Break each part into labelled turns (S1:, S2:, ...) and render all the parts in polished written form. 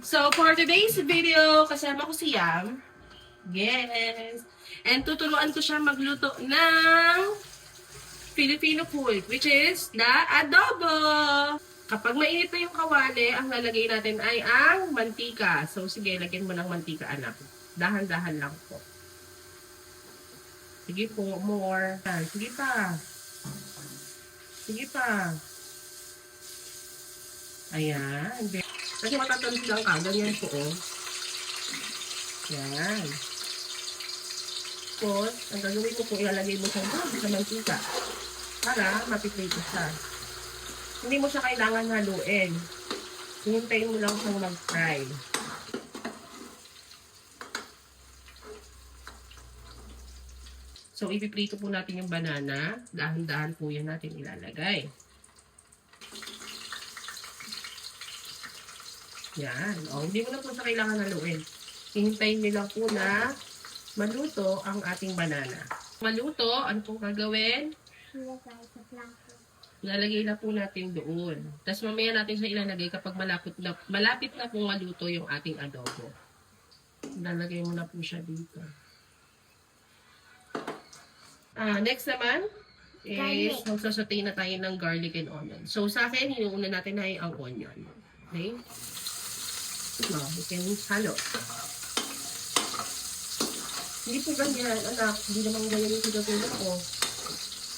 S1: So, for today's video, kasama ko si Yam. Yes. And tuturuan ko siya magluto ng Filipino food, which is the adobo. Kapag mainit na yung kawali, ang lalagay natin ay ang mantika. So, sige, lagyan mo ng mantika, anak. Dahan-dahan lang po. Sige po, more. Sige pa. Sige pa. Ayan. Kasi matatalis lang ka. Ganyan po, oh. Yan. Tapos, ang gagawin mo po, ilalagay mo sa mantika. Para mapiprito siya. Hindi mo siya kailangan haluin. Hintayin mo lang siyang mag-fry. So, ipiprito po natin yung banana. Dahan-dahan po yan natin ilalagay. Yan. O, hindi mo na po siya kailangan haluin. Hintayin nyo lang po na maluto ang ating banana. Maluto, ano pong gagawin? Ilalagay na po natin doon. Tapos mamaya natin siya ilalagay kapag malapit na po maluto yung ating adobo. Ilalagay mo na po siya dito. Next naman is magsasauté na tayo ng garlic and onion. So sa akin, inuuna natin ay ang onion. Okay? No, you can halo. Hindi po ganyan, anak. Hindi naman ganyan yung sigatunan ko.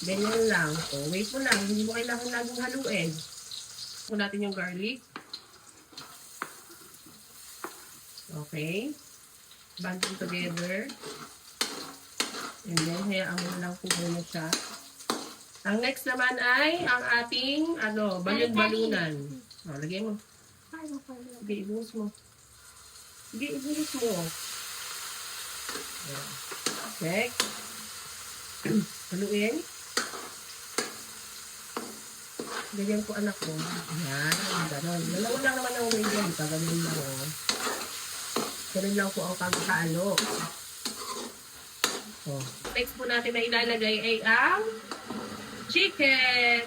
S1: Ganyan lang. So, wait mo lang. Hindi mo kailangan laging haluin. Puno natin yung garlic. Okay. Band them together. And then, hayaan mo lang po muna siya. Ang next naman ay ang ating, balon-balunan. O, lagay mo. Sige, ibuhos mo. Sige, ibuhos mo. Check. Haluin. Ganyan po anak ko. Ayan, gano'n. Dalawa lang naman ang way dyan. Ganun lang o. Ganun lang po ang pagkakalo. Next po natin na ilalagay ay ang chicken.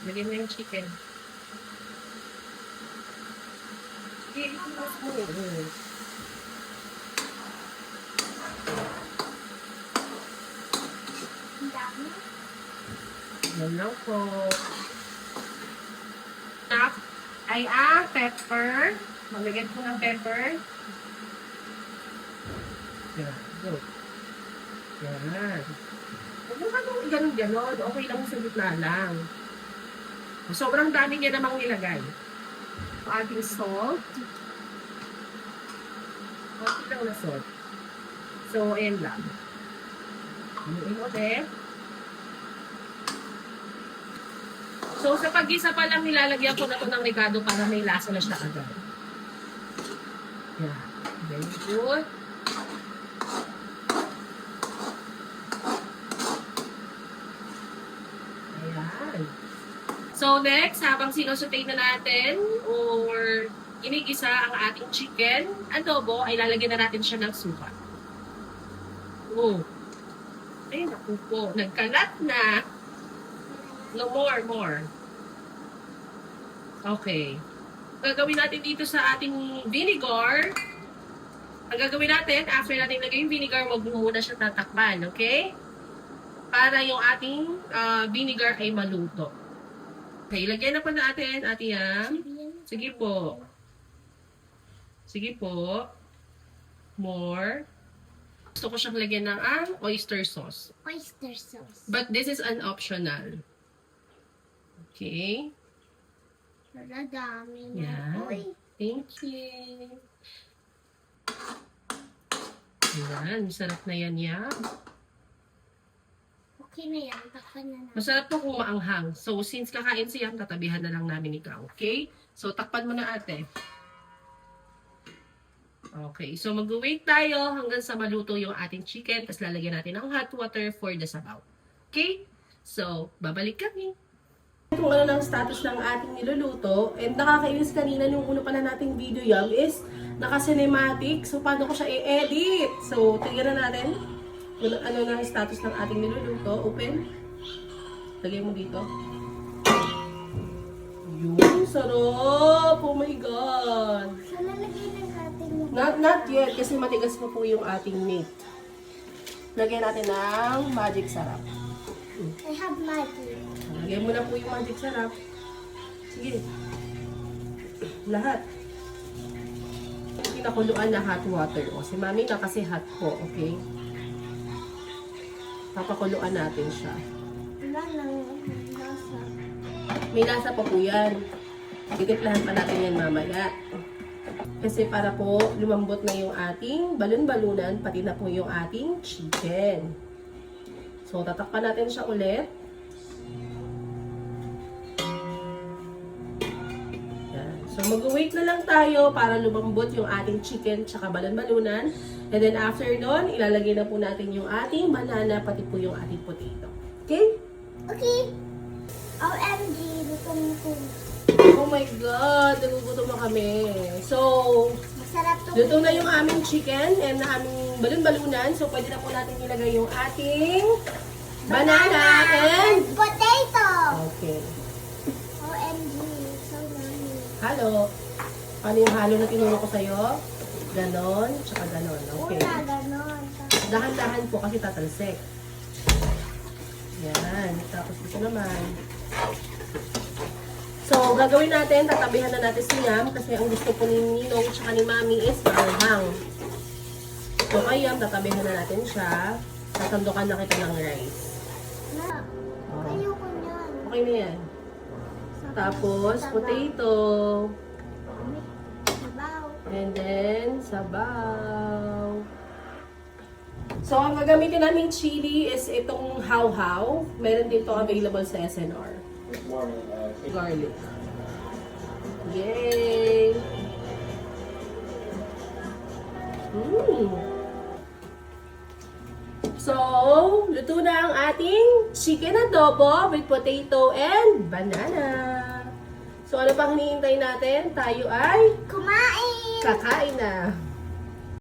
S1: Lagyan mo yung chicken. I-ipas mo. Yan lang po. Ay ang pepper. Malagyan po ng pepper. Yan. Go. Yan. Huwag mo kang ganun-ganon. Okay lang sa gitna lang. Sobrang dami niya namang nilagay. Ating salt. Okay lang na salt. So, ayan lang. Haluin ulit. So, sa pag-isa pa lang nilalagyan ko na ito ng ricado para may lasa na siya agad. Yeah. Very good. Ayan. So, next, habang sinusutay na natin or inigisa ang ating chicken adobo, ay lalagyan na natin siya ng suka. Oh. Ay, naku po. Nagkalat na. No, more. Okay. Gagawin natin dito sa ating vinegar. Ang gagawin natin, after natin lagay yung vinegar, wag mo muna siya tatakpan, okay? Para yung ating vinegar ay maluto. Okay, lagyan na po natin, Ate Yam. Sige po. Sige po. More. Gusto ko siyang lagyan ng oyster sauce.
S2: Oyster sauce.
S1: But this is an optional. Okay.
S2: Dami na.
S1: Yan. Thank you. Yan. Masarap na yan, Yam.
S2: Okay na yan. Takpan na natin.
S1: Masarap po kung maanghang. So, since kakain siya, tatabihan na lang namin ikaw. Okay? So, takpan mo na, ate. Okay. So, mag-wait tayo hanggang sa maluto yung ating chicken. Tapos, lalagyan natin ng hot water for the sabaw. Okay? So, babalik kami. Kung ano ng status ng ating niluluto, and nakakainis kanina nung una pa na nating video Yam is naka-cinematic. So, paano ko siya i-edit? So, tignan na natin kung ano na ang status ng ating niluluto. Open. Lagay mo dito. Yun, sarap! Oh my God!
S2: So, lalagay na
S1: Not yet, kasi matigas pa po yung ating meat. Lagyan natin ng magic sarap.
S2: I have magic.
S1: Lagyan mo na po yung magic sarap. Sige. Lahat. Pinakuluan na hot water. O, si mami na kasi hot po, okay? Papakuluan natin siya.
S2: Wala nang lasa.
S1: May lasa pa po yan. Titimplahan pa natin yan mamaya. Kasi para po lumambot na yung ating balon-balunan, pati na po yung ating chicken. So, tatakpan natin siya ulit. Yan. So, mag-wait na lang tayo para lumambot yung ating chicken tsaka balon-balunan. And then after nun, ilalagay na po natin yung ating banana, pati po yung ating potato. Okay?
S2: Okay. OMG, lutong ko.
S1: Oh my God! Nagugutom na kami. So,
S2: Masarap to.
S1: luto na yung aming chicken and aming balon-balunan. So, pwede na po natin ilagay yung ating banana and...
S2: Potato.
S1: Okay.
S2: OMG, so yummy.
S1: Halo. Ano yung halo na tinuro ko sa'yo? Ganon, tsaka ganon. Okay.
S2: Una, ganon.
S1: Dahan-dahan po kasi tatalsik. Yan. Tapos ito naman. So, gagawin natin, tatabihan na natin si Yam kasi ang gusto po ni Ninong tsaka ni Mami is maanghang. So, kay Yam, tatabihan na natin siya. Sasandukan na kita ng rice.
S2: Na,
S1: Oh.
S2: ayoko niyan.
S1: Okay na yan. Tapos, potato.
S2: Sabaw.
S1: And then, sabaw. So, ang gagamitin naming chili is itong how-how. Meron din to available sa SNR. Garlic. Yay! So, luto na ang ating chicken adobo with potato and banana. So, ano pang hinihintay natin? Tayo ay
S2: Kumain!
S1: kakain na.